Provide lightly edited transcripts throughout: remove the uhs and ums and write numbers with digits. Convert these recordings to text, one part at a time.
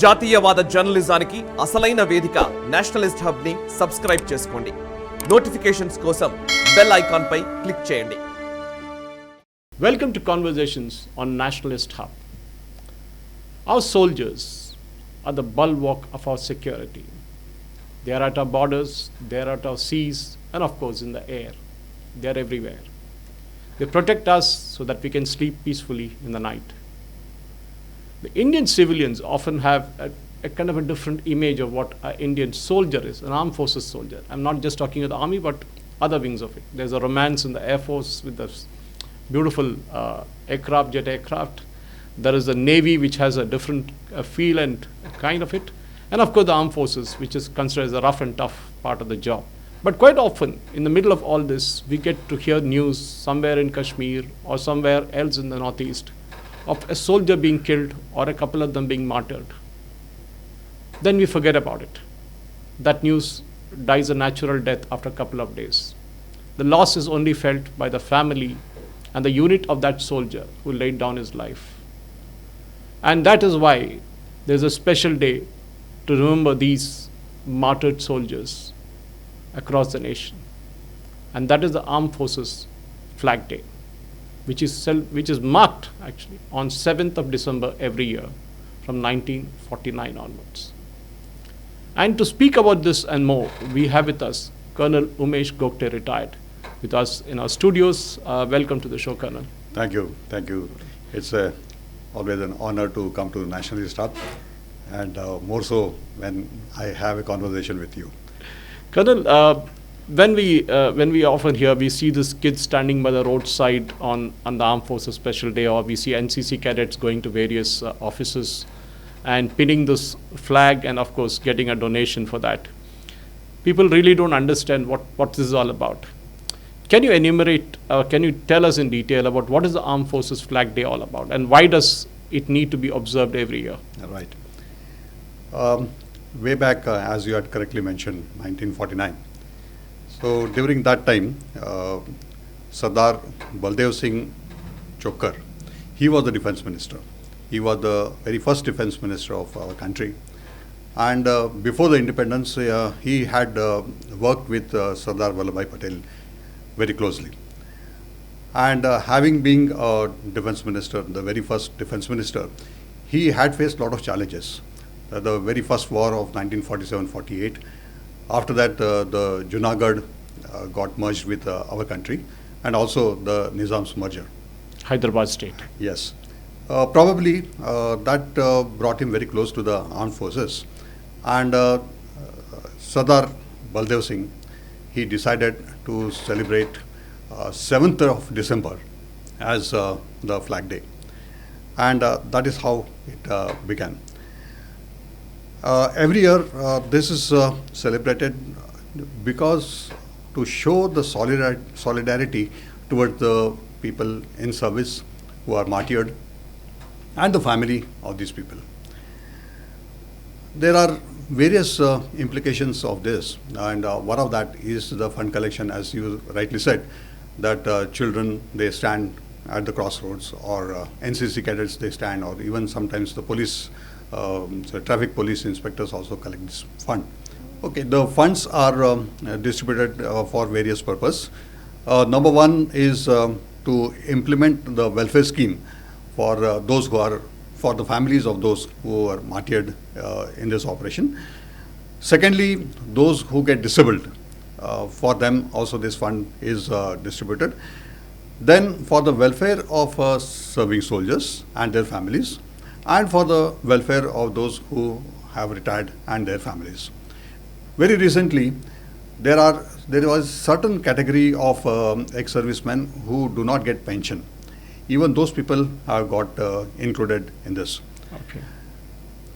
జాతీయవాద జర్నలిజానికి అసలైన వేదిక నేషనలిస్ట్ హబ్ ని సబ్స్క్రైబ్ చేసుకోండి. నోటిఫికేషన్స్ కోసం బెల్ ఐకాన్ పై క్లిక్ చేయండి. Welcome to Conversations on Nationalist Hub. Our soldiers are the bulwark of our security. They are at our borders, they are at our seas, and of course in the air. They are everywhere. They protect us so that we can sleep peacefully in the night. The Indian civilians often have a kind of a different image of what an Indian soldier is, an armed forces soldier. I'm not just talking of the army, but other wings of it. There's a romance in the Air Force with the beautiful aircraft, jet aircraft. There is the Navy, which has a different feel and kind of it. And of course the armed forces, which is considered as the rough and tough part of the job. But quite often, in the middle of all this, we get to hear news somewhere in Kashmir or somewhere else in the northeast of a soldier being killed or a couple of them being martyred. Then we forget about it. That news dies a natural death after a couple of days. The loss is only felt by the family and the unit of that soldier who laid down his life. And that is why there's a special day to remember these martyred soldiers across the nation. And that is the Armed Forces Flag Day, which is marked actually on 7th of December every year from 1949 onwards. And to speak about this and more, we have with us Col Umesh Gogte, retired, with us in our studios. Welcome to the show, Colonel. Thank you. Thank you. It's always an honor to come to the Nationalist Hub, and more so when I have a conversation with you. Colonel, when we often hear, we see these kids standing by the roadside on the Armed Forces Special Day, or we see NCC cadets going to various offices and pinning this flag and of course getting a donation for that. People really don't understand what this is all about. Can you enumerate, can you tell us in detail about what is the Armed Forces Flag Day all about, and why does it need to be observed every year? Right. Way back, as you had correctly mentioned, 1949. So during that time, Sardar Baldev Singh Chokkar, he was the defense minister. He was the very first defense minister of our country. And before the independence, he had worked with Sardar Vallabhbhai Patel very closely. And having been a defense minister, the very first defense minister, he had faced a lot of challenges. The very first war of 1947-48. After that, the Junagadh got merged with our country, and also the Nizam's merger. Hyderabad state. Yes. Probably that brought him very close to the armed forces. And Sardar Baldev Singh, he decided to celebrate 7th of December as the Flag Day. And that is how it began. Every year this is celebrated because to show the solidarity towards the people in service who are martyred and the family of these people. There are various implications of this, and one of that is the fund collection, as you rightly said, that children, they stand at the crossroads, or NCC cadets, they stand, or even sometimes the police, so traffic police inspectors also collect this fund. Okay, the funds are distributed for various purposes. Number one is to implement the welfare scheme for those who are, for the families of those who are martyred in this operation. Secondly, those who get disabled, for them also this fund is distributed. Then for the welfare of serving soldiers and their families, and for the welfare of those who have retired and their families. Very recently, there was certain category of ex-servicemen who do not get pension. Even those people have got included in this. Okay.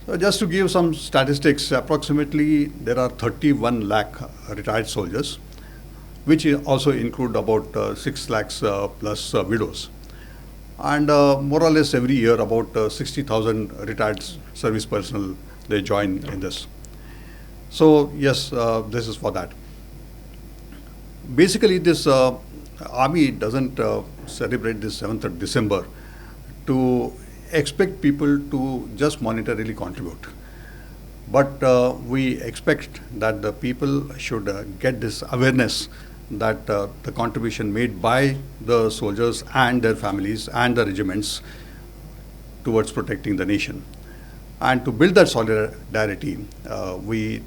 So just to give some statistics, approximately there are 31 lakh retired soldiers, which also include about 6 lakhs plus widows. And more or less every year about 60,000 retired service personnel, they join in this. So yes, this is for that. Basically this army doesn't celebrate this 7th of December to expect people to just monetarily contribute. But we expect that the people should get this awareness that the contribution made by the soldiers and their families and the regiments towards protecting the nation. And to build that solidarity, we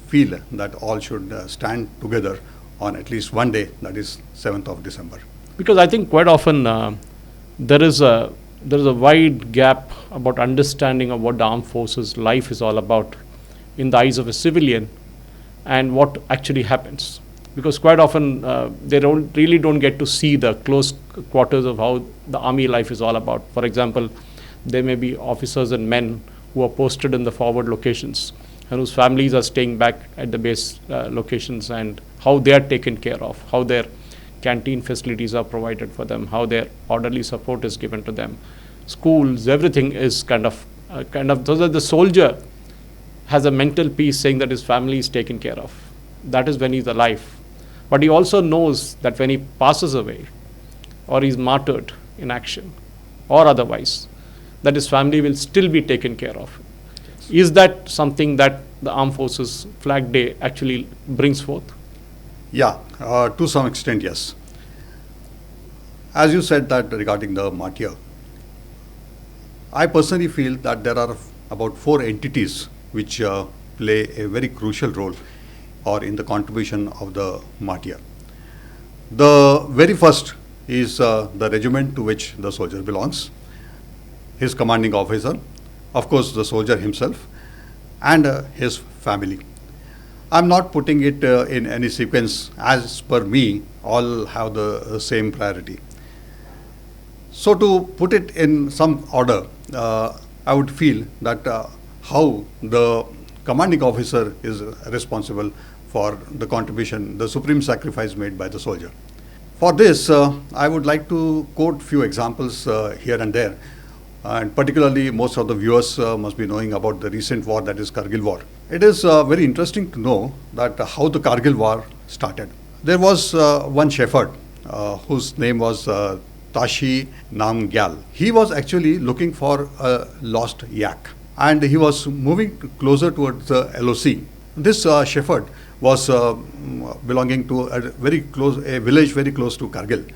feel that all should stand together on at least one day, that is 7th of December. Because I think quite often there is a wide gap about understanding of what the armed forces life is all about in the eyes of a civilian and what actually happens. Because quite often they really don't get to see the close quarters of how the army life is all about. For example, there may be officers and men who are posted in the forward locations and whose families are staying back at the base locations, and how they are taken care of, how their canteen facilities are provided for them, how their orderly support is given to them. Schools, everything is kind of so that the soldier has a mental peace saying that his family is taken care of. That is when he's alive. But he also knows that when he passes away or he's martyred in action or otherwise, that his family will still be taken care of. Yes. Is that something that the Armed Forces Flag Day actually brings forth? Yeah, to some extent, yes. As you said that regarding the martyr, I personally feel that there are about 4 entities which play a very crucial role or in the contribution of the martyr. The very first is the regiment to which the soldier belongs, his commanding officer, of course the soldier himself, and his family. I'm not putting it in any sequence. As per me, all have the same priority. So to put it in some order, I would feel that how the commanding officer is responsible for the contribution, the supreme sacrifice made by the soldier. For this, I would like to quote few examples here and there. And particularly, most of the viewers must be knowing about the recent war, that is Kargil war. It is very interesting to know that how the Kargil war started. There was one shepherd whose name was Tashi Namgyal. He was actually looking for a lost yak, and he was moving closer towards the LOC. This shepherd was belonging to a village very close to Kargil.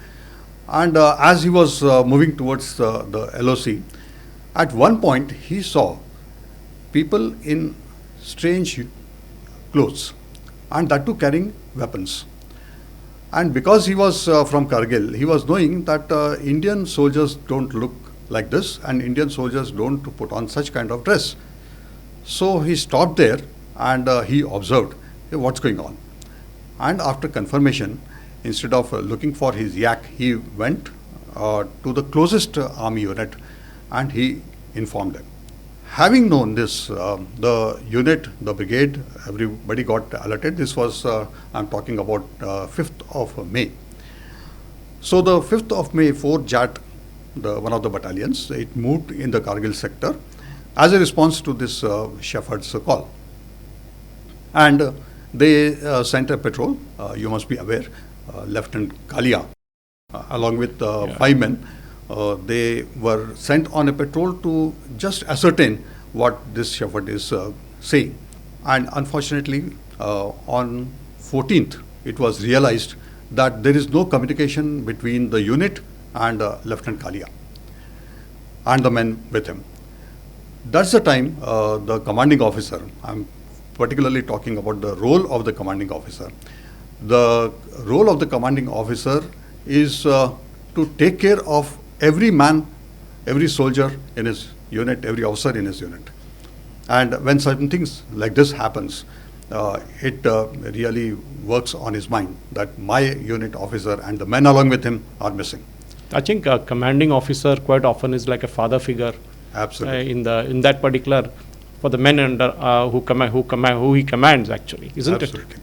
And as he was moving towards the LOC, at one point he saw people in strange clothes, and that too carrying weapons. And because he was from Kargil, he was knowing that Indian soldiers don't look like this, and Indian soldiers don't put on such kind of dress. So he stopped there and he observed, hey, what's going on. And after confirmation, instead of looking for his yak, he went to the closest army unit and he informed them. Having known this, the unit, the brigade, everybody got alerted. This was, I'm talking about 5th of May. So the 5th of May, 4th JAT, one of the battalions, it moved in the Kargil sector as a response to this shepherd's call. And they sent a patrol, you must be aware, Lieutenant Kalia, along with 5 men. They were sent on a patrol to just ascertain what this shepherd is saying. And unfortunately, on 14th, it was realized that there is no communication between the unit and Lieutenant Kalia and the men with him. That's the time the commanding officer, I'm particularly talking about the role of the commanding officer. The role of the commanding officer is to take care of every man, every soldier in his unit, every officer in his unit. And when certain things like this happens, it really works on his mind that my unit officer and the men along with him are missing. I think a commanding officer quite often is like a father figure. Absolutely. In that particular, for the men under who he commands, actually, isn't it? Absolutely.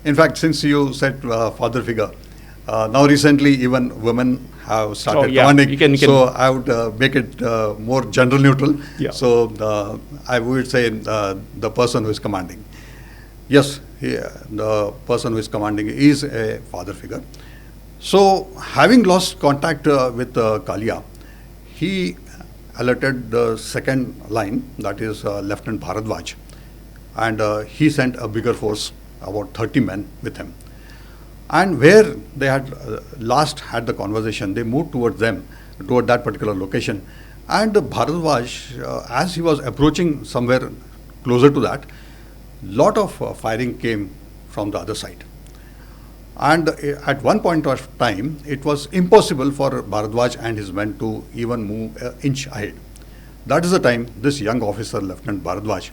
In fact, since you said father figure, now recently even women have started commanding. You can. So I would make it more gender neutral. Yeah. So I would say the person who is commanding. Yes, the person who is commanding is a father figure. So having lost contact with Kalia, he alerted the second line, that is Lieutenant Bharadwaj. and he sent a bigger force, about 30 men with him. And where they had last had the conversation, they moved towards that particular location. And Bharadwaj, as he was approaching somewhere closer to that, lot of firing came from the other side. And at one point of time, it was impossible for Bharadwaj and his men to even move an inch ahead. That is the time this young officer, Lieutenant Bharadwaj,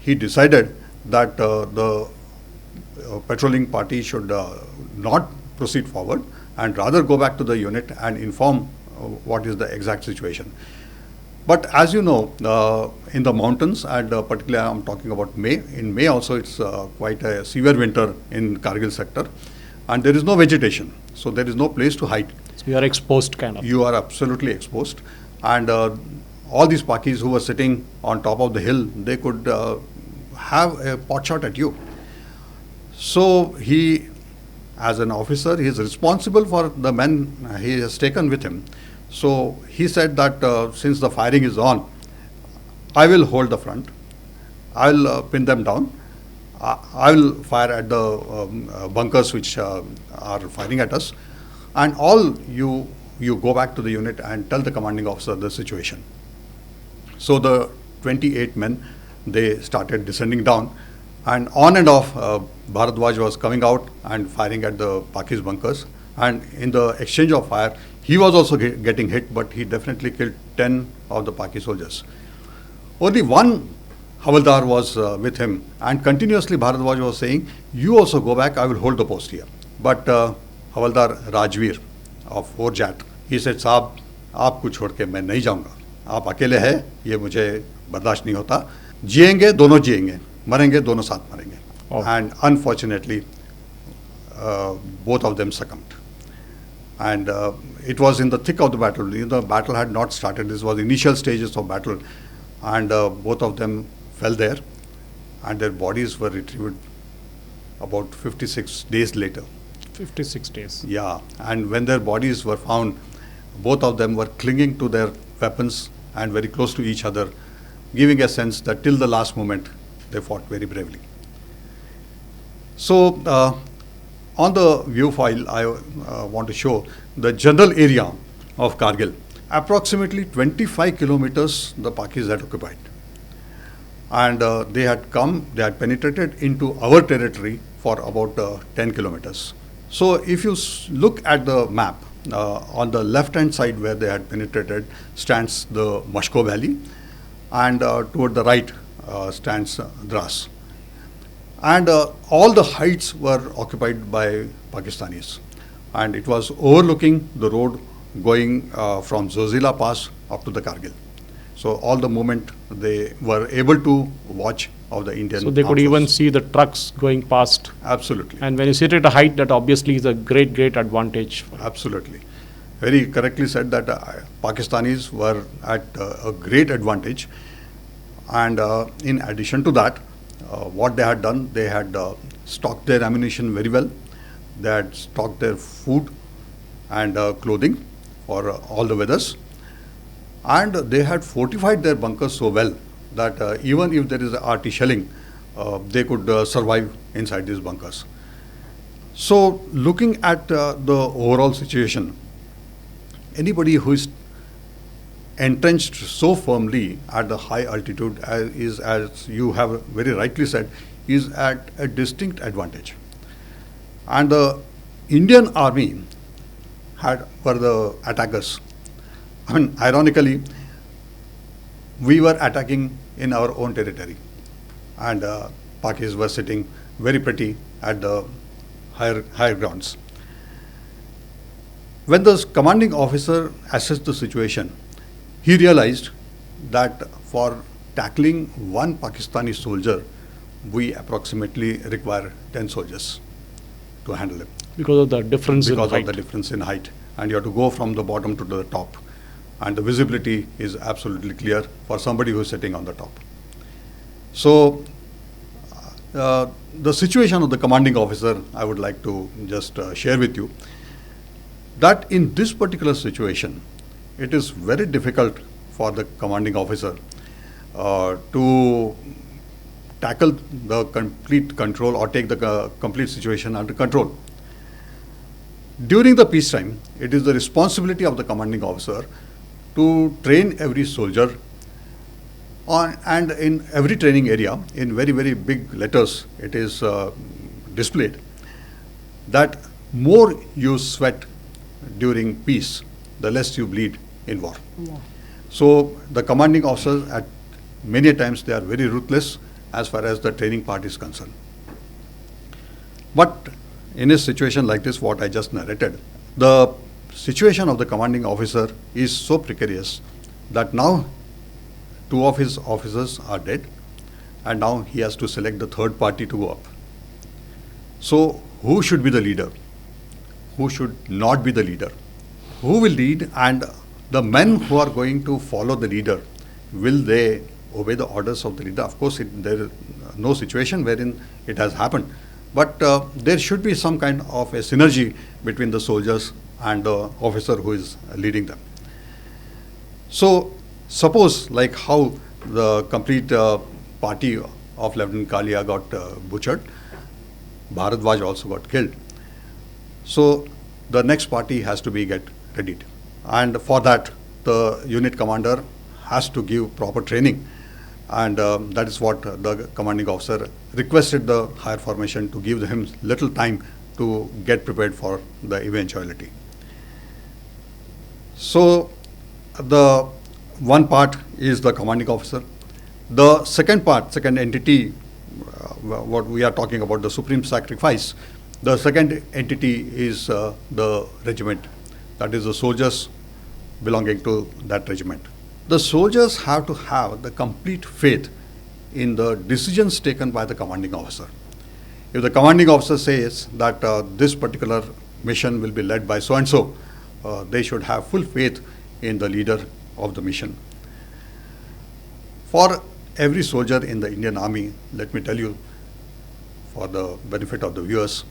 he decided that the patrolling party should not proceed forward and rather go back to the unit and inform what is the exact situation. But as you know, in the mountains, and particularly I'm talking about May, in May also it's quite a severe winter in Kargil sector, and there is no vegetation, so there is no place to hide. So you are exposed kind of. You are absolutely exposed, and all these Pakis who were sitting on top of the hill, they could have a pot shot at you. So he, as an officer, he is responsible for the men he has taken with him. So he said that since the firing is on, I will hold the front, I will pin them down, I will fire at the bunkers which are firing at us, and all you go back to the unit and tell the commanding officer the situation. So the 28 men, they started descending down, and on and off Bharadwaj was coming out and firing at the Pakis bunkers, and in the exchange of fire, he was also getting hit, but he definitely killed 10 of the Paki soldiers. Only one Havaldar was with him, and continuously Bharadwaj was saying, you also go back, I will hold the post here. But Havaldar Rajveer of 4 Jat, he said, Saab, aapko chhod ke main nahi jaunga. Aap akele hai, ye mujhe bardasht nahi hota. Jiyenge, dono jiyenge. Marenge, dono saath marenge. Oh. And unfortunately, both of them succumbed. And it was in the thick of the battle. The battle had not started. This was initial stages of battle. And both of them fell there. And their bodies were retrieved about 56 days later. 56 days. Yeah. And when their bodies were found, both of them were clinging to their weapons and very close to each other, giving a sense that till the last moment, they fought very bravely. So, on the view file, I want to show the general area of Kargil. Approximately 25 kilometers the Pakis had occupied. And they had penetrated into our territory for about 10 kilometers. So if you look at the map, on the left-hand side where they had penetrated stands the Mashko Valley, and toward the right stands Dras. And all the heights were occupied by Pakistanis. And it was overlooking the road going from Zozila Pass up to the Kargil. So all the movement they were able to watch of the Indian. So they could even see the trucks going past. Absolutely. And when you sit at a height, that obviously is a great advantage. Absolutely. Very correctly said that Pakistanis were at a great advantage. And in addition to that, what they had done, they had stocked their ammunition very well. They had stocked their food and clothing for all the weathers. And they had fortified their bunkers so well that even if there is RT shelling, they could survive inside these bunkers. So looking at the overall situation, anybody who is entrenched so firmly at the high altitude is, as you have very rightly said, is at a distinct advantage. And the Indian army were the attackers. I mean, ironically, we were attacking in our own territory, and Pakis were sitting very pretty at the higher grounds. When the commanding officer assessed the situation, he realized that for tackling one Pakistani soldier, we approximately require 10 soldiers to handle him. Because of the difference in height. Because of the difference in height. And you have to go from the bottom to the top. And the visibility is absolutely clear for somebody who is sitting on the top. So, the situation of the commanding officer, I would like to just share with you, that in this particular situation, it is very difficult for the commanding officer to tackle the complete control or take the complete situation under control. During the peacetime, it is the responsibility of the commanding officer to train every soldier on, and in every training area, in very, very big letters, it is displayed that more you sweat during peace, the less you bleed in war. Yeah. So the commanding officers at many times they are very ruthless as far as the training part is concerned. But in a situation like this, what I just narrated, the situation of the commanding officer is so precarious that now 2 of his officers are dead and now he has to select the third party to go up. So who should be the leader? Who should not be the leader? Who will lead, and the men who are going to follow the leader, will they obey the orders of the leader? Of course, there is no situation wherein it has happened, but there should be some kind of a synergy between the soldiers and the officer who is leading them. So suppose like how the complete party of Lieutenant Kalia got butchered, Bharat also got killed. So the next party has to be get readied, and for that the unit commander has to give proper training, and that is what the commanding officer requested the higher formation to give him little time to get prepared for the eventuality. So the one part is the commanding officer. The second part, second entity, what we are talking about, the supreme sacrifice, the second entity is the regiment, that is the soldiers belonging to that regiment. The soldiers have to have the complete faith in the decisions taken by the commanding officer. If the commanding officer says that this particular mission will be led by so-and-so, they should have full faith in the leader of the mission. For every soldier in the Indian Army, let me tell you, for the benefit of the viewers,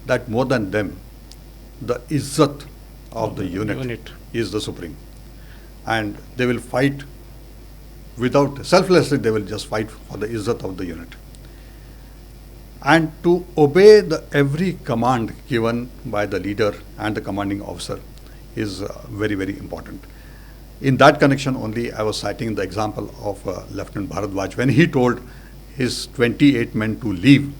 that more than them, the izzat of the unit is the supreme. And they will fight without, selflessly they will just fight for the izzat of the unit. And to obey the every command given by the leader and the commanding officer is very, very important. In that connection only, I was citing the example of Lieutenant Bharat. When he told his 28 men to leave,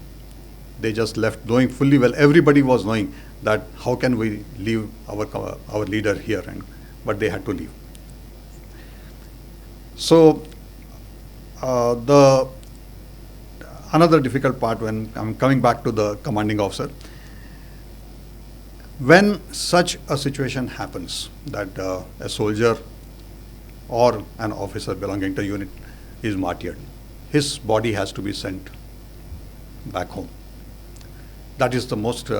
they just left knowing fully well, everybody was knowing that how can we leave our leader here, but they had to leave. So another difficult part when I'm coming back to the commanding officer, when such a situation happens that a soldier or an officer belonging to a unit is martyred, his body has to be sent back home. That is the most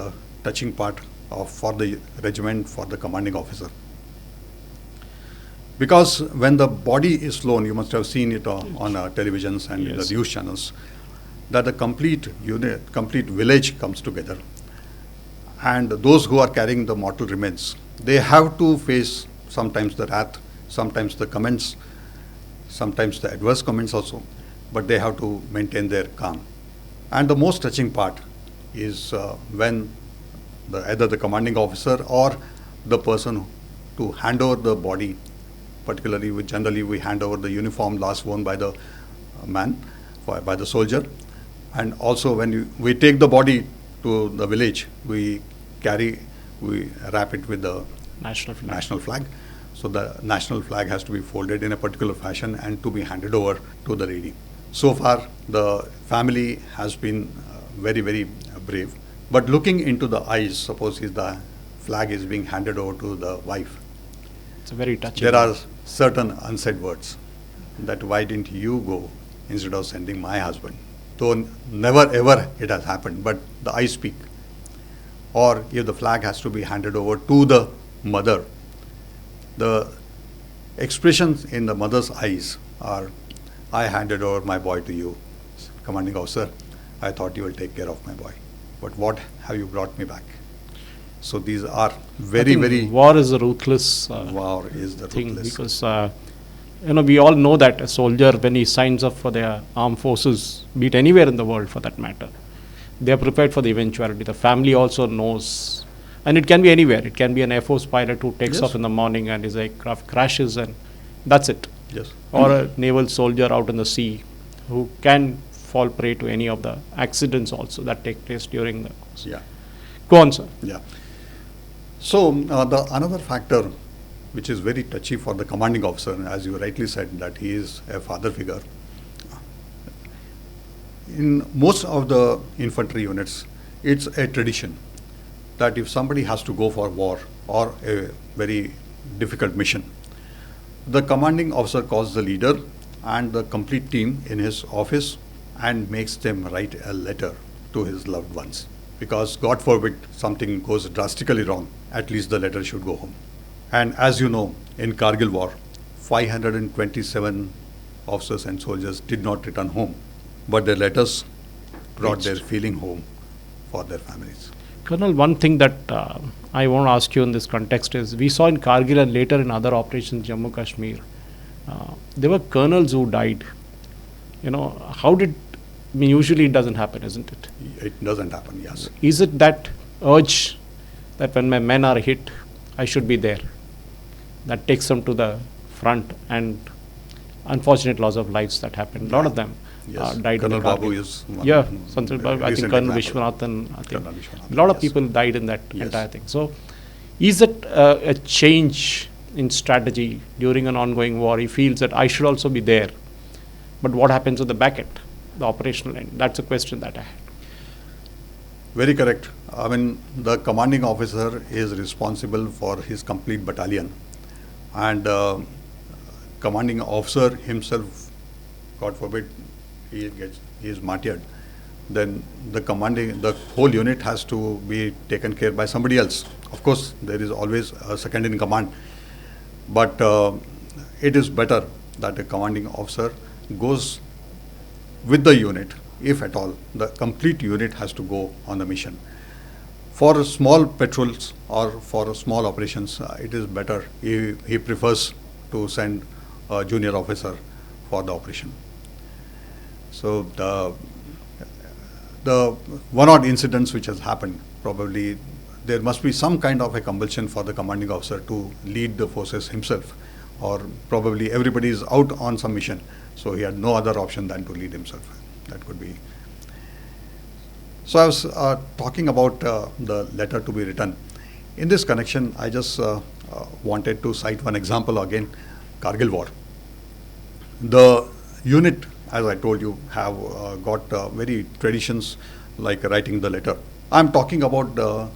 touching part for the regiment, for the commanding officer. Because when the body is flown, you must have seen it on televisions and Yes. the news channels, that the complete unit, complete village comes together. And those who are carrying the mortal remains, they have to face sometimes the wrath, sometimes the comments, sometimes the adverse comments also, but they have to maintain their calm. And the most touching part is when either the commanding officer or the person to hand over the body, particularly generally we hand over the uniform last worn by the man, by the soldier, and also when we take the body to the village, we wrap it with the national flag. So the national flag has to be folded in a particular fashion and to be handed over to the lady. So far, the family has been very, very brave. But looking into the eyes, suppose the flag is being handed over to the wife, It's a very touching. there are certain unsaid words that why didn't you go instead of sending my husband? Though never ever it has happened, but the eyes speak. Or if the flag has to be handed over to the mother, the expressions in the mother's eyes are, I handed over my boy to you, commanding officer. I thought you will take care of my boy. But what have you brought me back? So these are very, very... War is a ruthless War is the thing, ruthless. because we all know that a soldier, when he signs up for their armed forces, be it anywhere in the world for that matter, they are prepared for the eventuality. The family also knows, and it can be anywhere. It can be an Air Force pilot who takes off in the morning and his aircraft crashes and that's it. Yes. Or a naval soldier out in the sea who can fall prey to any of the accidents also that take place during the course. Yeah. Go on, sir. Yeah. So the another factor which is very touchy for the commanding officer, as you rightly said, that he is a father figure. In most of the infantry units, it's a tradition that if somebody has to go for war or a very difficult mission, the commanding officer calls the leader and the complete team in his office and makes them write a letter to his loved ones. Because God forbid something goes drastically wrong, at least the letter should go home. And as you know, in Kargil war, 527 officers and soldiers did not return home, but their letters brought their feeling home for their families. Colonel, one thing that I want to ask you in this context is, we saw in Kargil and later in other operations, Jammu Kashmir, there were colonels who died. How did, usually it doesn't happen, isn't it? It doesn't happen, yes. Is it that urge that when my men are hit, I should be there, that takes them to the front, and unfortunate loss of lives that happened? A lot of them died. Colonel in the Babu Kargil. is one. Yeah, I think Colonel Vishwanathan, a lot of people died in that entire thing. So, is it a change in strategy during an ongoing war? He feels that I should also be there. But what happens at the back end, the operational end? That's a question that I had. Very correct. I mean, the commanding officer is responsible for his complete battalion, and commanding officer himself, God forbid, he is martyred, then the whole unit has to be taken care by somebody else. Of course, there is always a second in command, but it is better that a commanding officer goes with the unit. If at all, the complete unit has to go on the mission. For small patrols or for small operations, it is better. He prefers to send a junior officer for the operation. So the one-odd incidents which has happened, probably there must be some kind of a compulsion for the commanding officer to lead the forces himself, or probably everybody is out on some mission, so he had no other option than to lead himself. That could be. So I was talking about the letter to be written. In this connection, I just wanted to cite one example again, Kargil war. The unit, as I told you, have got very traditions like writing the letter. I'm talking about the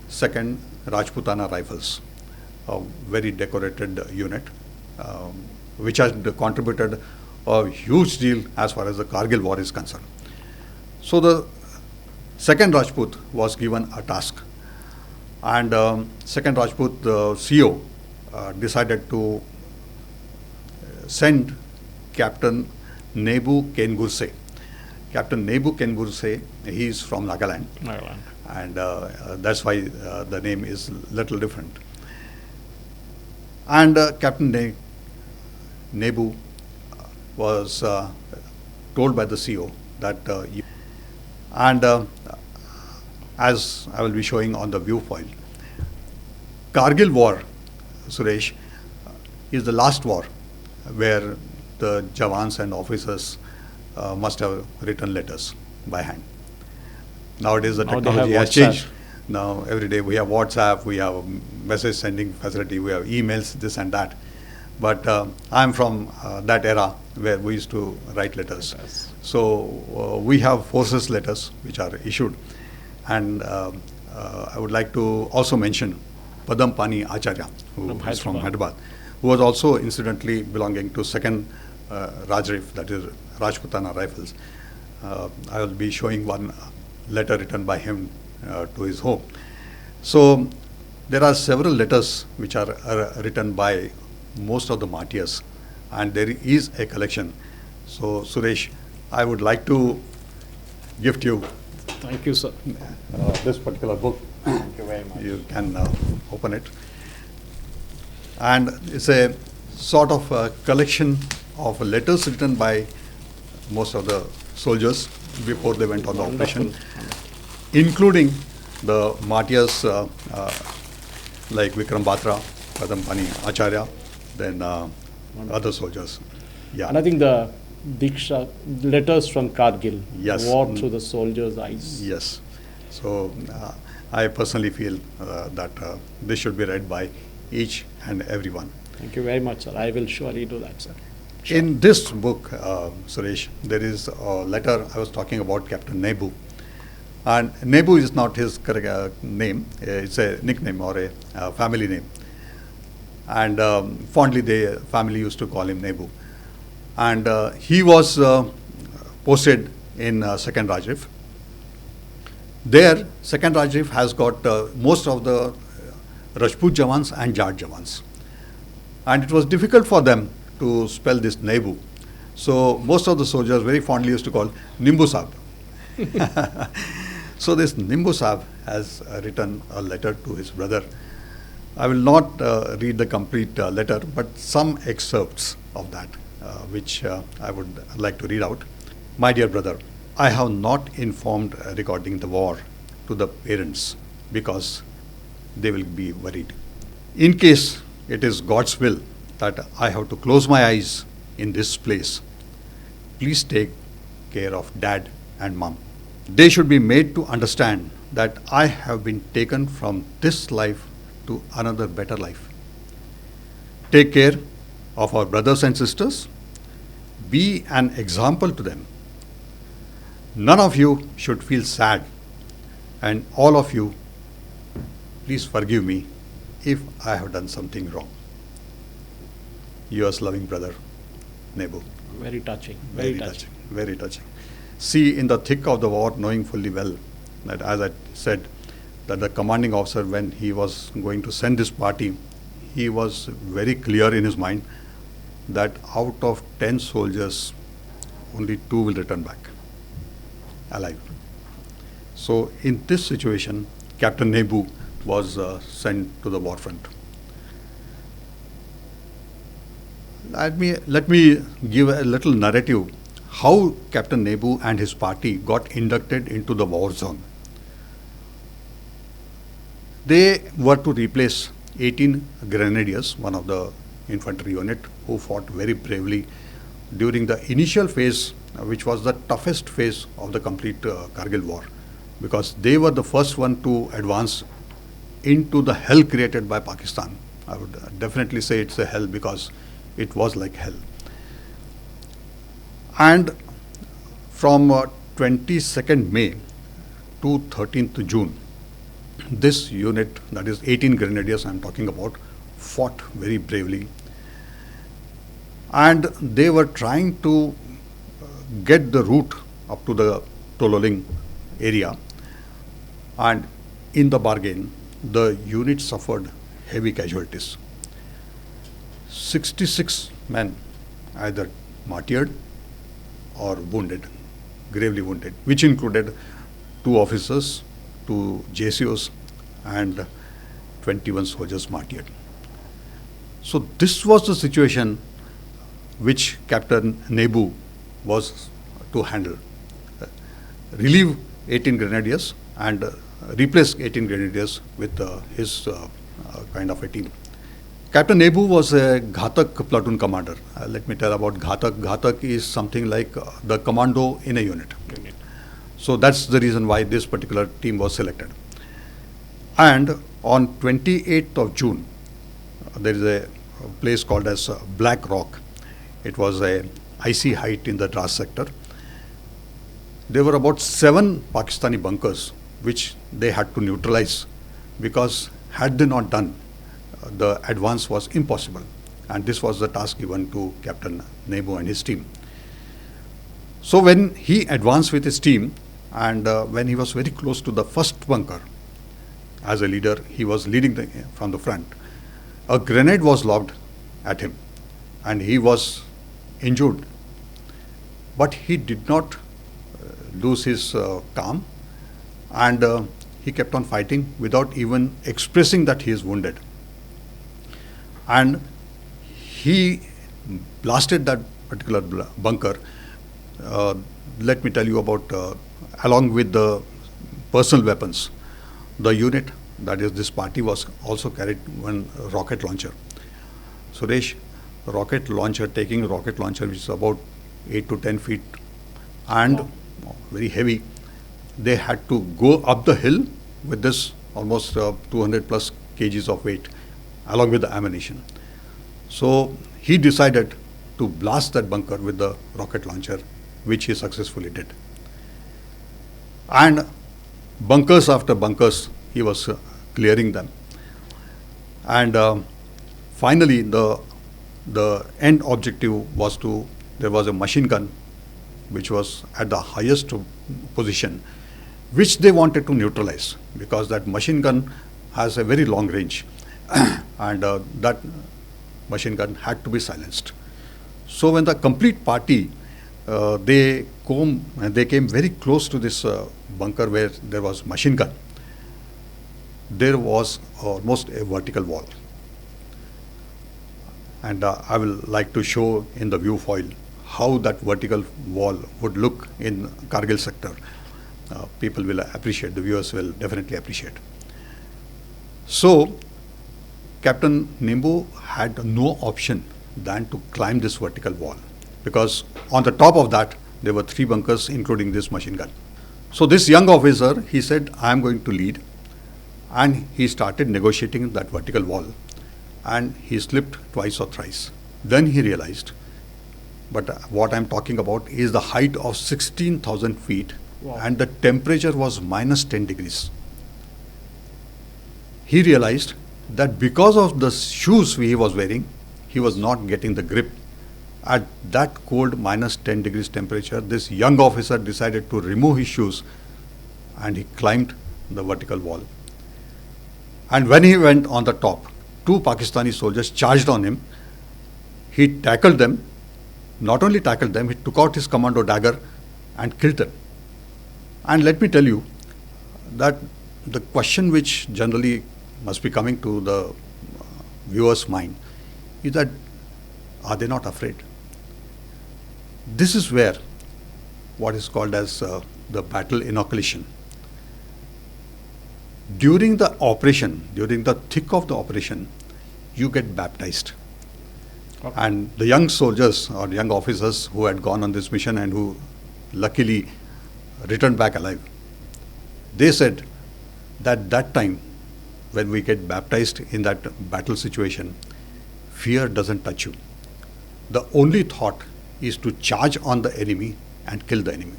2nd Rajputana Rifles, a very decorated unit, which has contributed a huge deal as far as the Kargil war is concerned. So the 2nd Rajput was given a task, and 2nd Rajput, the CO, decided to send Captain Nebu Kengurse. Captain Nebu Kengurse, he is from Nagaland, and that's why the name is little different. And Captain Nebu was told by the CO that as I will be showing on the viewpoint, Kargil war, Suresh, is the last war where the Jawans and officers must have written letters by hand. Nowadays the technology has changed. Now every day we have WhatsApp, we have message sending facility, we have emails, this and that. But I'm from that era where we used to write letters. So we have forces letters which are issued. And I would like to also mention Padampani Acharya, who is from Hyderabad, who was also incidentally belonging to 2nd Rajrif, that is Rajputana Rifles. I will be showing one letter written by him to his home. So there are several letters which are written by most of the martyrs, and there is a collection. So Suresh, I would like to gift you. Thank you, sir. This particular book. Thank you very much. You can open it. And it's a sort of a collection of letters written by most of the soldiers before they went on the operation, including the martyrs like Vikram Batra, Kadam Acharya, then other soldiers. Yeah. And I think the Diksha letters from Kargil, Yes. war through the soldiers' eyes. Yes. So I personally feel that this should be read by each and everyone. Thank you very much, sir. I will surely do that, sir. In this book, Suresh, there is a letter I was talking about Captain Nebu. And Nebu is not his correct name, it's a nickname or a family name. And fondly, the family used to call him Nebu. And he was posted in 2nd Rajrif. There, 2nd Rajrif has got most of the Rajput Jawans and Jat Jawans. And it was difficult for them to spell this Nebu. So most of the soldiers very fondly used to call Nimbu Sahab. So this Nimbu Sahab has written a letter to his brother. I will not read the complete letter, but some excerpts of that, which I would like to read out. My dear brother, I have not informed regarding the war to the parents because they will be worried. In case it is God's will that I have to close my eyes in this place, please take care of dad and mom. They should be made to understand that I have been taken from this life to another better life. Take care of our brothers and sisters. Be an example to them. None of you should feel sad, and all of you, please forgive me if I have done something wrong. Yours loving brother, Nebu. Very touching. Very touching. Very touching. See, in the thick of the war, knowing fully well that, as I said, that the commanding officer, when he was going to send this party, he was very clear in his mind that out of 10 soldiers, only 2 will return back alive. So in this situation, Captain Nebu was sent to the war front. Let me give a little narrative how Captain Nebu and his party got inducted into the war zone. They were to replace 18 grenadiers, one of the infantry unit, who fought very bravely during the initial phase, which was the toughest phase of the complete Kargil war, because they were the first one to advance into the hell created by Pakistan. I would definitely say it's a hell because it was like hell. And from 22nd May to 13th June, this unit, that is 18 grenadiers I'm talking about, fought very bravely. And they were trying to get the route up to the Tololing area. And in the bargain, the unit suffered heavy casualties. 66 men either martyred or wounded, gravely wounded, which included 2 officers, 2 JCOs, and 21 soldiers martyred. So this was the situation which Captain Nebu was to handle. Relieve 18 grenadiers and replace 18 grenadiers with his kind of a team. Captain Nebu was a Ghatak platoon commander. Let me tell about Ghatak. Ghatak is something like the commando in a unit. So that's the reason why this particular team was selected. And on 28th of June, there is a place called as Black Rock. It was a icy height in the Dras sector. There were about 7 Pakistani bunkers which they had to neutralize, because had they not done, the advance was impossible. And this was the task given to Captain Nebu and his team. So when he advanced with his team, and when he was very close to the first bunker, as a leader, he was leading from the front, a grenade was lobbed at him and he was injured. But he did not lose his calm, and he kept on fighting without even expressing that he is wounded. And he blasted that particular bunker. Let me tell you about, along with the personal weapons, the unit, that is this party, was also carried one rocket launcher. Suresh, taking rocket launcher which is about 8 to 10 feet and very heavy, they had to go up the hill with this almost 200 plus kgs of weight along with the ammunition. So he decided to blast that bunker with the rocket launcher, which he successfully did. And bunkers after bunkers, he was clearing them. And finally, the end objective was there was a machine gun which was at the highest position, which they wanted to neutralize, because that machine gun has a very long range and that machine gun had to be silenced. So when the complete party, they came very close to this bunker where there was machine gun, there was almost a vertical wall. And I will like to show in the view foil how that vertical wall would look in Kargil sector. People will appreciate, the viewers will definitely appreciate. So Captain Nembu had no option than to climb this vertical wall, because on the top of that there were 3 bunkers including this machine gun. So this young officer, he said, I am going to lead, and he started negotiating that vertical wall, and he slipped twice or thrice. Then he realized, but what I am talking about is the height of 16,000 feet. Wow. And the temperature was minus 10 degrees. He realized that because of the shoes he was wearing, he was not getting the grip. At that cold minus 10 degrees temperature, this young officer decided to remove his shoes, and he climbed the vertical wall. And when he went on the top, 2 Pakistani soldiers charged on him. He tackled them. Not only tackled them, he took out his commando dagger and killed them. And let me tell you that the question which generally must be coming to the viewer's mind is that, are they not afraid? This is where what is called as the battle inoculation. During the operation, during the thick of the operation, you get baptized. Okay. And the young soldiers or young officers who had gone on this mission and who luckily returned back alive, they said that time when we get baptized in that battle situation, fear doesn't touch you. The only thought is to charge on the enemy and kill the enemy.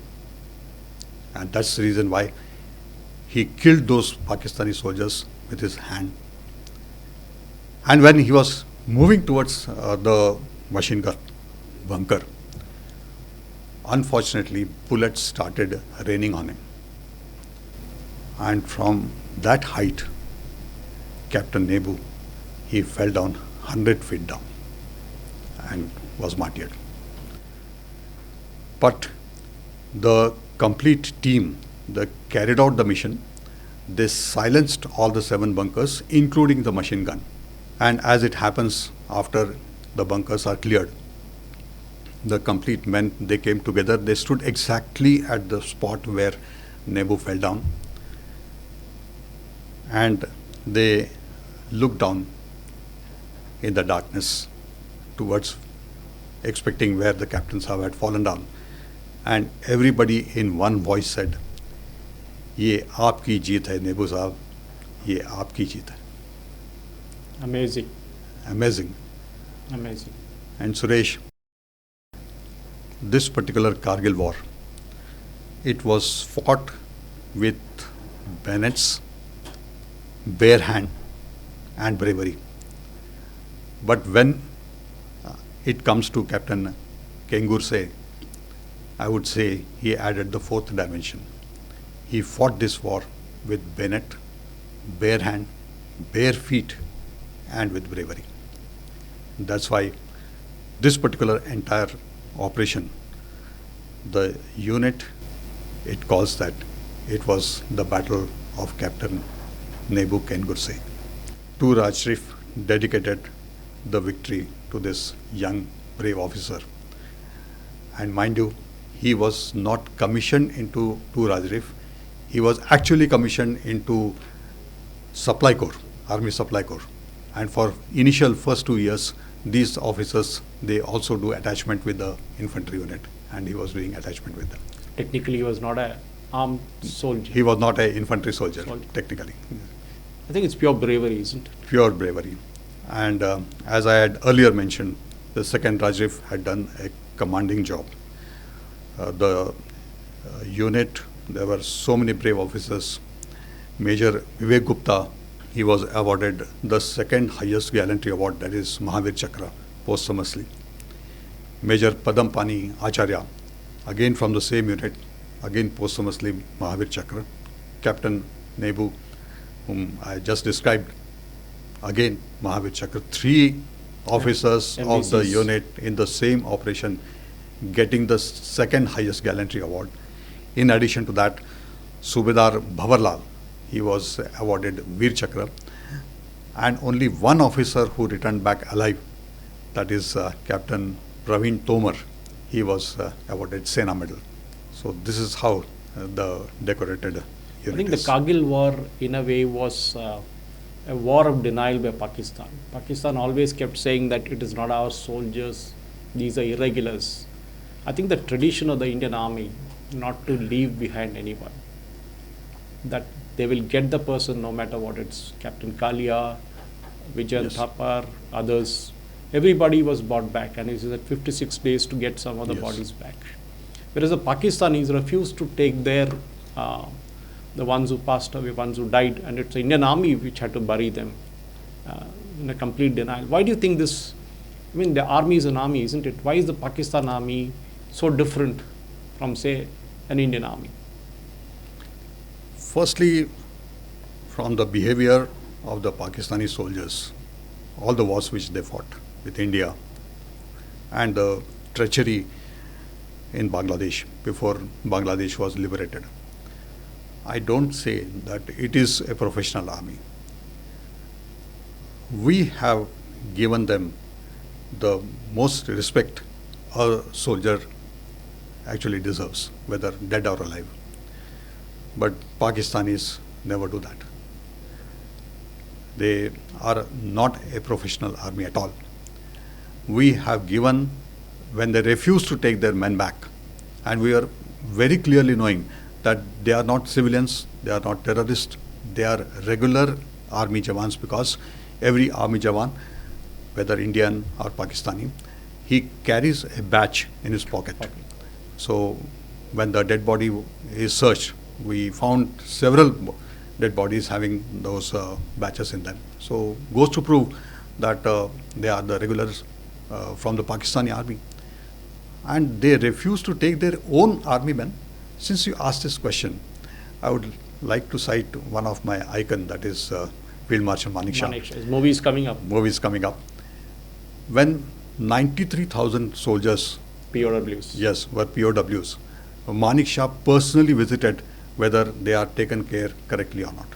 And that's the reason why he killed those Pakistani soldiers with his hand. And when he was moving towards the machine gun bunker, unfortunately, bullets started raining on him. And from that height, Captain Nembu, he fell down 100 feet down and was martyred. But the complete team that carried out the mission, they silenced all the 7 bunkers, including the machine gun. And as it happens, after the bunkers are cleared, the complete men, they came together. They stood exactly at the spot where Nembu fell down, and they looked down in the darkness towards expecting where the Captain Sahab had fallen down. And everybody in one voice said, "Ye aapki jeet hai, Nembu Sahab, ye aapki jeet hai." Amazing. Amazing. Amazing. And Suresh, this particular Kargil war, it was fought with bayonets, bare hand and bravery. But when it comes to Captain Kengurse, I would say he added the 4th dimension. He fought this war with bayonet, bare hand, bare feet, and with bravery. That's why this particular entire operation, the unit, it calls that it was the battle of Captain Nembu Kengurse. To Raj Sharif dedicated the victory to this young brave officer. And mind you, he was not commissioned into 2 Rajrif. He was actually commissioned into Supply Corps, Army Supply Corps. And for initial first 2 years, these officers, they also do attachment with the infantry unit, and he was doing attachment with them. Technically, he was not an armed soldier. He was not an infantry soldier, technically. I think it's pure bravery, isn't it? Pure bravery. And as I had earlier mentioned, the 2nd Rajrif had done a commanding job. The unit, there were so many brave officers. Major Vivek Gupta, he was awarded the 2nd highest gallantry award, that is Mahavir Chakra, posthumously. Major Padampani Acharya, again from the same unit, again posthumously Mahavir Chakra. Captain Nebu, whom I just described, again Mahavir Chakra. 3 officers of the unit in the same operation getting the 2nd highest gallantry award. In addition to that, Subedar Bhavarlal, he was awarded Veer Chakra, and only 1 officer who returned back alive, that is Captain Praveen Tomar, he was awarded Sena Medal. So this is how the decorated unit I think is. the Kargil war, in a way, was a war of denial by Pakistan. Pakistan always kept saying that it is not our soldiers, these are irregulars. I think the tradition of the Indian Army not to leave behind anyone, that they will get the person no matter what. It's Captain Kalia, Vijayan Yes. Thapar, others. Everybody was brought back, and it is at 56 days to get some of the Yes. bodies back. Whereas the Pakistanis refused to take their, the ones who passed away, ones who died, and it's the Indian Army which had to bury them in a complete denial. Why do you think this? I mean, the army is an army, isn't it? Why is the Pakistan army so different from, say, an Indian army? Firstly, from the behavior of the Pakistani soldiers, all the wars which they fought with India, and the treachery in Bangladesh before Bangladesh was liberated, I don't say that it is a professional army. We have given them the most respect a soldier actually deserves, whether dead or alive. But Pakistanis never do that. They are not a professional army at all. We have given, when they refuse to take their men back, and we are very clearly knowing that they are not civilians, they are not terrorists, they are regular army jawans, because every army jawan, whether Indian or Pakistani, he carries a badge in his pocket. So when the dead body is searched, we found several dead bodies having those badges in them. So goes to prove that they are the regulars from the Pakistani army. And they refuse to take their own army men. Since you asked this question, I would like to cite one of my icon, that is Field Marshal Manik Shah. His movie is coming up. Movie is coming up. When 93,000 soldiers, POWs. yes, were POWs, Manik Shah personally visited whether they are taken care correctly or not.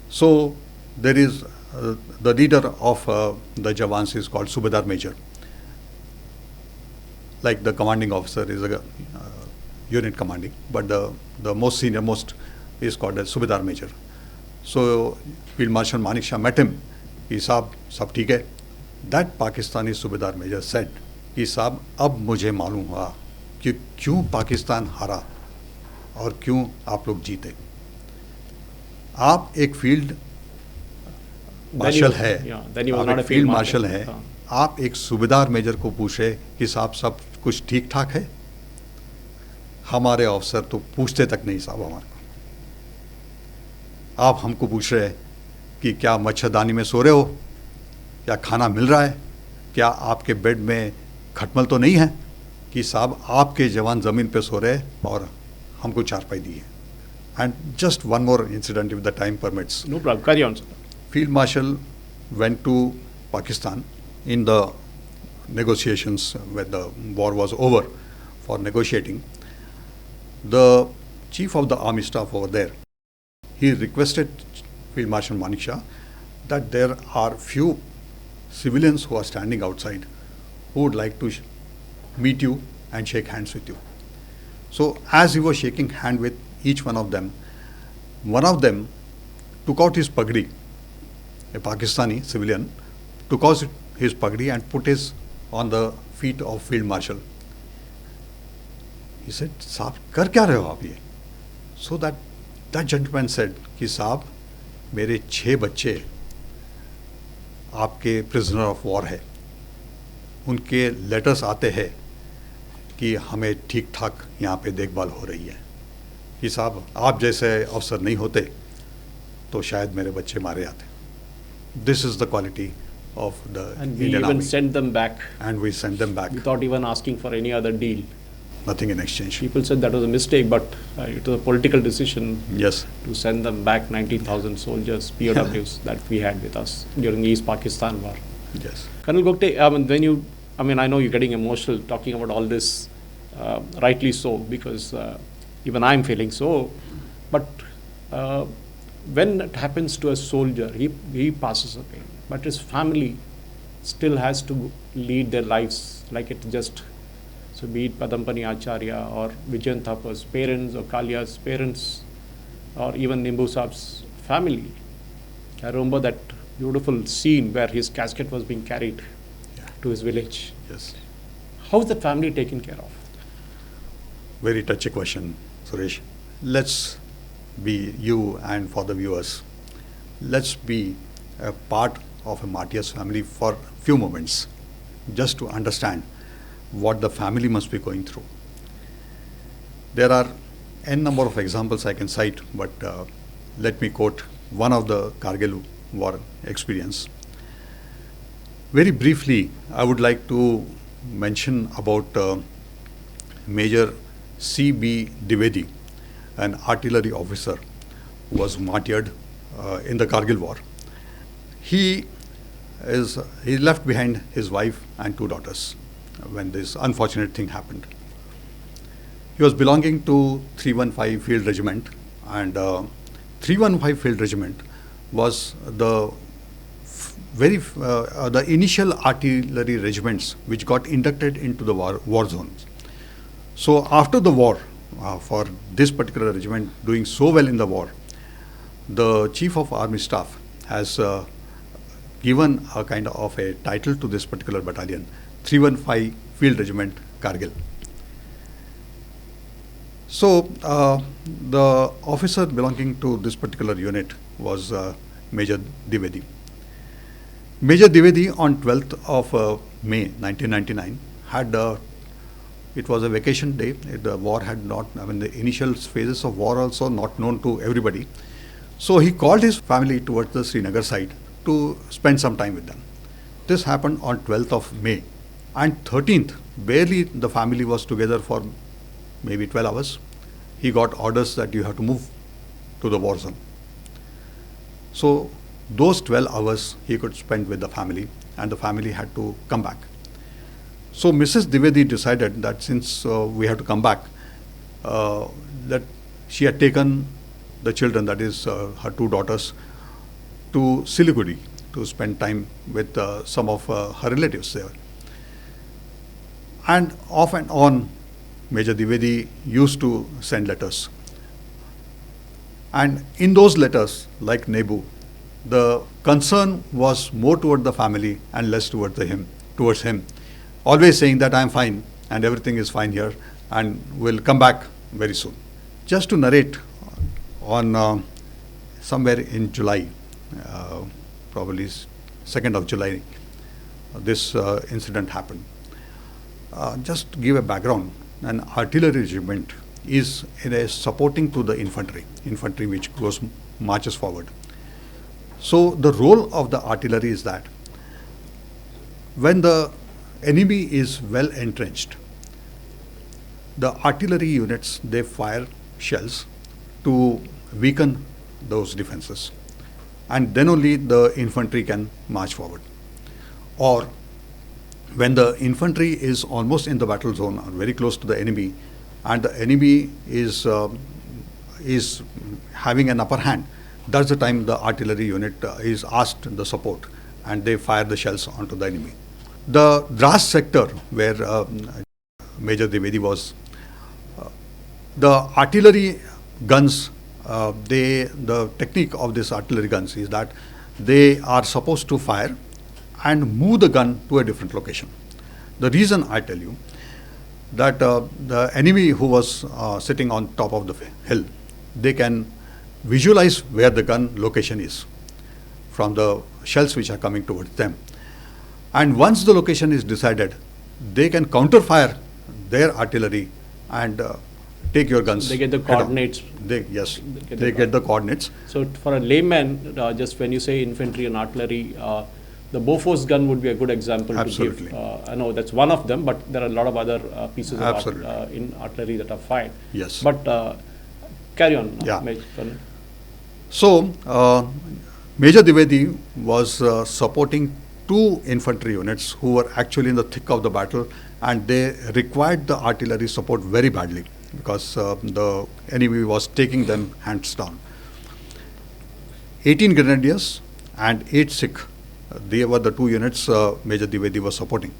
So there is the leader of the Jawans is called Subedar Major. Like the commanding officer is a unit commanding, but the most senior most is called as Subedar Major. So Field Marshal Manik Shah met him. He saab, sab theek hai. That Pakistani Subedar Major said, कि साहब अब मुझे मालूम हुआ कि क्यों पाकिस्तान हारा और क्यों आप लोग जीते. आप एक फील्ड मार्शल है, आप एक फील्ड मार्शल है, आप एक सूबेदार मेजर को पूछे कि साहब सब कुछ ठीक ठाक है. हमारे अफसर तो पूछते तक नहीं साहब हमारे को. आप हमको पूछ रहे कि क्या मच्छरदानी में सो रहे हो, क्या खाना मिल रहा है, क्या आपके बेड में खटमल तो नहीं है, कि साहब आपके जवान ज़मीन पे सो रहे और हमको चारपाई दी है. And just one more incident if the time permits. No problem. Carry on, sir. Field Marshal went to Pakistan in the negotiations when the war was over for negotiating. The chief of the army staff over there, he requested Field Marshal Manik Shah that there are few civilians who are standing outside who would like to meet you and shake hands with you. So as he was shaking hand with each one of them took out his pagdi, a Pakistani civilian, took out his pagdi and put his on the feet of Field Marshal. He said, "Saab, kar kya rahe ho aap ye?" So that gentleman said, "Ki saab, मेरे 6 बच्चे आपके prisoner of war है, उनके letters आते हैं कि हमें ठीक ठाक यहाँ पे देखभाल हो रही है, कि साहब आप जैसे अफसर नहीं होते तो शायद मेरे बच्चे मारे जाते." This is the quality of the And we Indian even Army. sent them back And we sent them back, without even asking for any other deal. nothing in exchange. People said that was a mistake, but it was a political decision Yes, to send them back 19,000 soldiers, POWs, that we had with us during the East Pakistan War. yes. Colonel Gogte, I know you're getting emotional talking about all this, rightly so, because even I'm feeling so. But when it happens to a soldier, he passes away, but his family still has to lead their lives like it just. So be it Padampani Acharya or Vijayan Thapa's parents or Kalia's parents or even Nimbu Saab's family. I remember that beautiful scene where his casket was being carried to his village. Yes. How is the family taken care of? Very touchy question, Suresh. Let's be, you and for the viewers, let's be a part of a martyr's family for a few moments, just to understand what the family must be going through. There are n number of examples I can cite, but let me quote one of the Kargil war experience. Very briefly, I would like to mention about Major C.B. Dwivedi, an artillery officer who was martyred in the Kargil war. He left behind his wife and 2 daughters when this unfortunate thing happened. He was belonging to 315 Field Regiment, and 315 Field Regiment was the the initial artillery regiments which got inducted into the war zones. So after the war, for this particular regiment doing so well in the war, the Chief of Army Staff has given a kind of a title to this particular battalion, 315 Field Regiment Kargil. So the officer belonging to this particular unit was Major Dwivedi. Major Dwivedi on 12th of May 1999 had, it was a vacation day. The war had not, the initial phases of war also not known to everybody. So he called his family towards the Srinagar side to spend some time with them. This happened on 12th of May. And 13th, barely the family was together for maybe 12 hours. He got orders that you have to move to the war zone. So those 12 hours he could spend with the family, and the family had to come back. So Mrs. Dwivedi decided that since we have to come back, that she had taken the children, that is her 2 daughters, to Siliguri to spend time with some of her relatives there. And off and on, Major Dwivedi used to send letters. And in those letters, like Nebu, the concern was more toward the family and less towards him, always saying that I'm fine and everything is fine here and will come back very soon. Just to narrate, on somewhere in July, probably 2nd of July, this incident happened. Just to give a background, an artillery regiment is supporting to the infantry which marches forward. So the role of the artillery is that when the enemy is well entrenched, the artillery units, they fire shells to weaken those defenses, and then only the infantry can march forward. Or when the infantry is almost in the battle zone or very close to the enemy, and the enemy is having an upper hand, that's the time the artillery unit is asked the support, and they fire the shells onto the enemy. The Dras sector, where Major Dwivedi was, the artillery guns, the technique of this artillery guns is that they are supposed to fire and move the gun to a different location. The reason I tell you that the enemy who was sitting on top of the hill, they can visualize where the gun location is from the shells which are coming towards them. And once the location is decided, they can counterfire their artillery and take your guns. They get the coordinates. They get the coordinates. So for a layman, just when you say infantry and artillery, the Bofors gun would be a good example. Absolutely. To give. I know that's one of them, but there are a lot of other pieces of in artillery that are fired. Yes. But carry on. Yeah. So Major Dwivedi was supporting 2 infantry units who were actually in the thick of the battle, and they required the artillery support very badly because the enemy was taking them hands down. 18 grenadiers and 8 Sikh, they were the 2 units Major Dwivedi was supporting.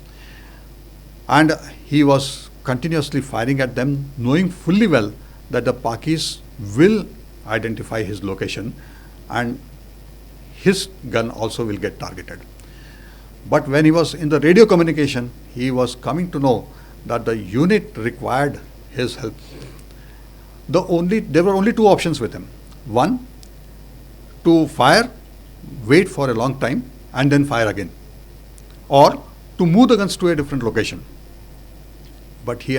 And he was continuously firing at them, knowing fully well that the Pakis will identify his location and his gun also will get targeted. But when he was in the radio communication, he was coming to know that the unit required his help. There were only 2 options with him. One, to fire, wait for a long time, and then fire again. Or to move the guns to a different location. But he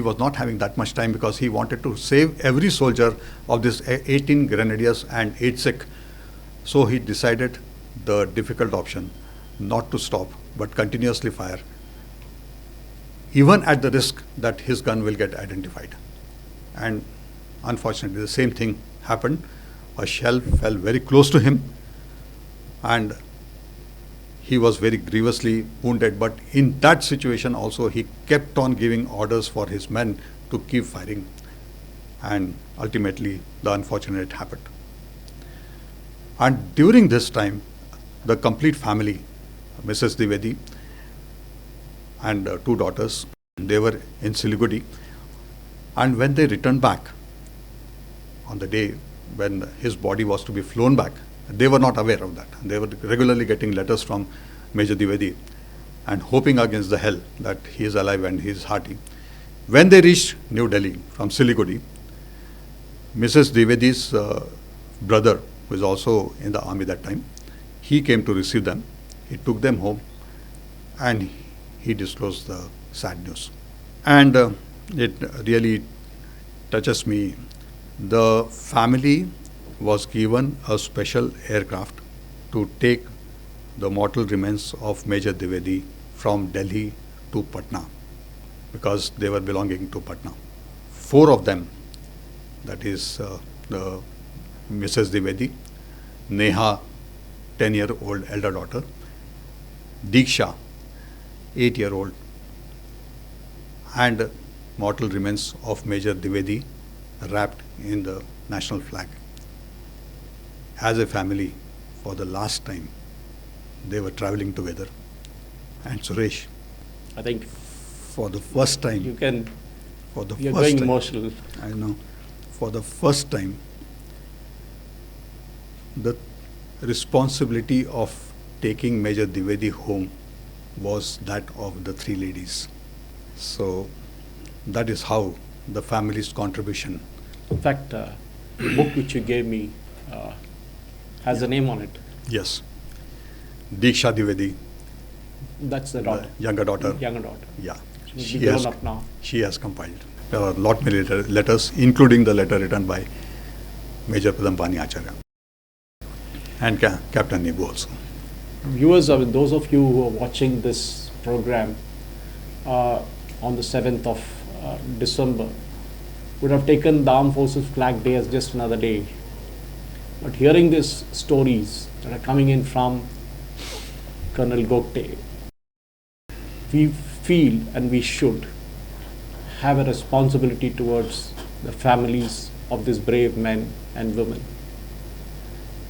was not having that much time because he wanted to save every soldier of this 18 grenadiers and 8 Sikh. So he decided the difficult option, not to stop, but continuously fire, even at the risk that his gun will get identified. And unfortunately, the same thing happened. A shell fell very close to him, and he was very grievously wounded. But in that situation also, he kept on giving orders for his men to keep firing. And ultimately, the unfortunate happened. And during this time, the complete family, Mrs. Dwivedi and 2 daughters, they were in Siliguri. And when they returned back, on the day when his body was to be flown back, they were not aware of that. They were regularly getting letters from Major Dwivedi and hoping against the hell that he is alive and he is hearty. When they reached New Delhi from Siliguri, Mrs. Dwivedi's brother, who was also in the army that time, he came to receive them. He took them home and he disclosed the sad news. And it really touches me. The family was given a special aircraft to take the mortal remains of Major Dwivedi from Delhi to Patna because they were belonging to Patna. 4 of them, that is the Mrs. Dwivedi, Neha, 10-year-old elder daughter, Diksha, 8-year-old, and mortal remains of Major Dwivedi wrapped in the national flag. As a family, for the last time, they were traveling together. And Suresh, I think for the first time, you can. for the You're first going time, emotional. I know, for the first time, the responsibility of taking Major Dwivedi home was that of the 3 ladies. So that is how the family's contribution. In fact, the book which you gave me has a name on it. Yes. Diksha Dwivedi, That's the daughter. younger daughter. Younger daughter. Yeah. She's grown up now. She has compiled. There are a lot many letters, including the letter written by Major Padampani Acharya and Captain Nebu also. Viewers, those of you who are watching this program on the 7th of December would have taken the Armed Forces Flag Day as just another day. But hearing these stories that are coming in from Colonel Gogte, we feel and we should have a responsibility towards the families of these brave men and women.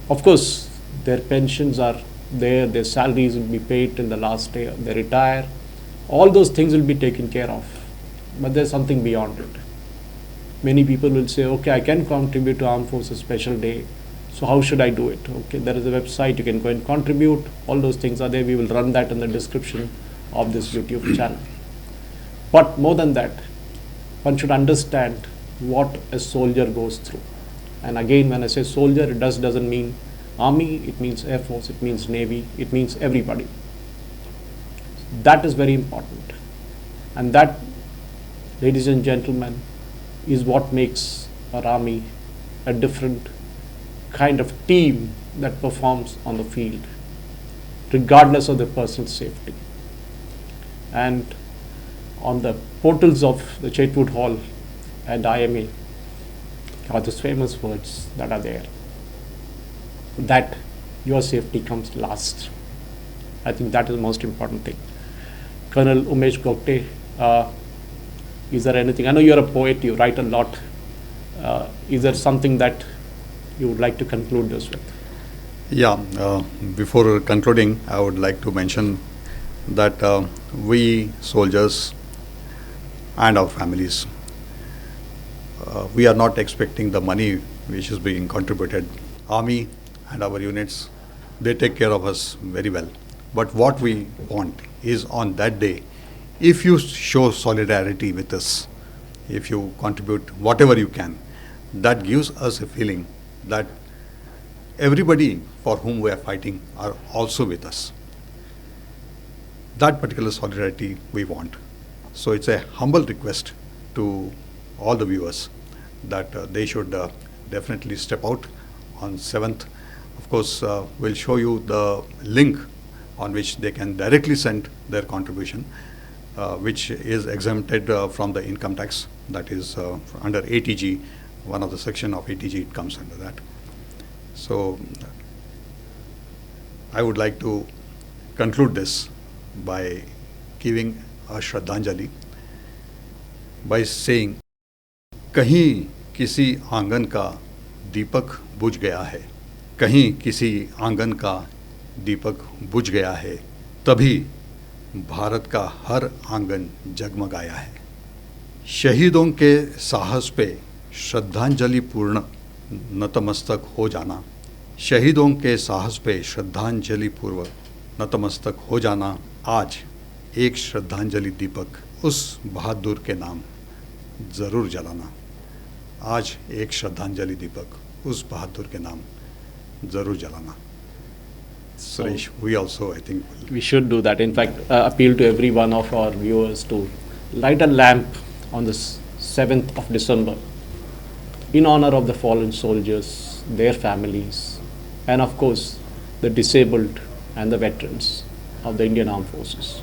Of course, their pensions are there, their salaries will be paid till the last day they retire. All those things will be taken care of. But there's something beyond it. Many people will say, okay, I can contribute to Armed Forces Special Day. So how should I do it? Okay, there is a website, you can go and contribute. All those things are there. We will run that in the description of this YouTube channel. But more than that, one should understand what a soldier goes through. And again, when I say soldier, it doesn't mean army, it means Air Force, it means Navy, it means everybody. That is very important. And that, ladies and gentlemen, is what makes our army a different kind of team that performs on the field, regardless of their personal safety. And on the portals of the Chetwood Hall and IMA are those famous words that are there, that your safety comes last. I think that is the most important thing. Colonel Umesh Gogte, is there anything? I know you're a poet, you write a lot. Is there something that you would like to conclude this with? Yeah, before concluding, I would like to mention that we soldiers and our families, we are not expecting the money which is being contributed. Army and our units, they take care of us very well. But what we want is on that day, if you show solidarity with us, if you contribute whatever you can, that gives us a feeling that everybody for whom we are fighting are also with us. That particular solidarity we want. So it's a humble request to all the viewers that they should definitely step out on 7th. Of course, we'll show you the link on which they can directly send their contribution, which is exempted from the income tax. That is under ATG, one of the section of ATG, it comes under that. So I would like to conclude this by giving a Shraddhanjali by saying, कहीं किसी आंगन का दीपक बुझ गया है, कहीं किसी आंगन का दीपक बुझ गया है, तभी भारत का हर आंगन जगमगाया है। शहीदों के साहस पे श्रद्धांजलि पूर्ण नतमस्तक हो जाना, शहीदों के साहस पे श्रद्धांजलि पूर्वक नतमस्तक हो जाना, आज एक श्रद्धांजलि दीपक उस बहादुर के नाम ज़रूर जलाना, आज एक श्रद्धांजलि दीपक उस बहादुर के नाम ज़रूर जलाना. Suresh, we also, I think, we should do that. In fact, appeal to every one of our viewers to light a lamp on the 7th of December in honor of the fallen soldiers, their families, and of course, the disabled and the veterans of the Indian Armed Forces.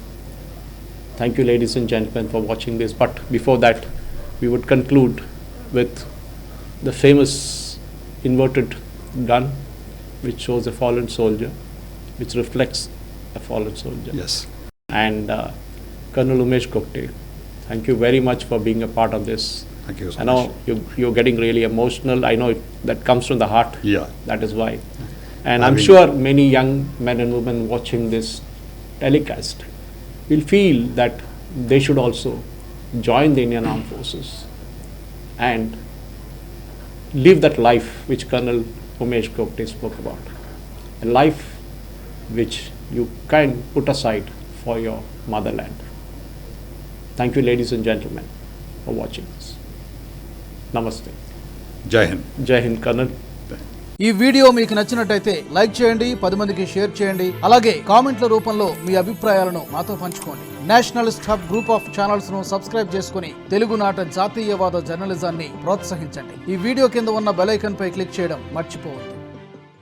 Thank you, ladies and gentlemen, for watching this. But before that, we would conclude with the famous inverted gun, which shows a fallen soldier, which reflects a fallen soldier. yes. And Colonel Umesh Gogte, thank you very much for being a part of this. Thank you so I know much. you're getting really emotional. I know that comes from the heart. Yeah. That is why. And I'm sure many young men and women watching this telecast will feel that they should also join the Indian Armed Forces and live that life which Colonel Umesh Gogte spoke about. A life which you can put aside for your motherland. Thank you, ladies and gentlemen, for watching this. Namaste. Jai Hind. Jai Hind, Colonel. ఈ video మీకు నచ్చినట్టయితే like చేయండి, 10 మందికి share చేయండి. అలాగే కామెంట్ల రూపంలో మీ అభిప్రాయాలను మాతో పంచుకోండి. Nationalist hub group of channels ను సబ్స్క్రైబ్ చేసుకుని తెలుగునాట జాతీయవాద జర్నలిజాన్ని ప్రోత్సహించండి. ఈ వీడియో కింద ఉన్న బెల్ ఐకాన్ పై క్లిక్ చేయడం మర్చిపోవద్దు.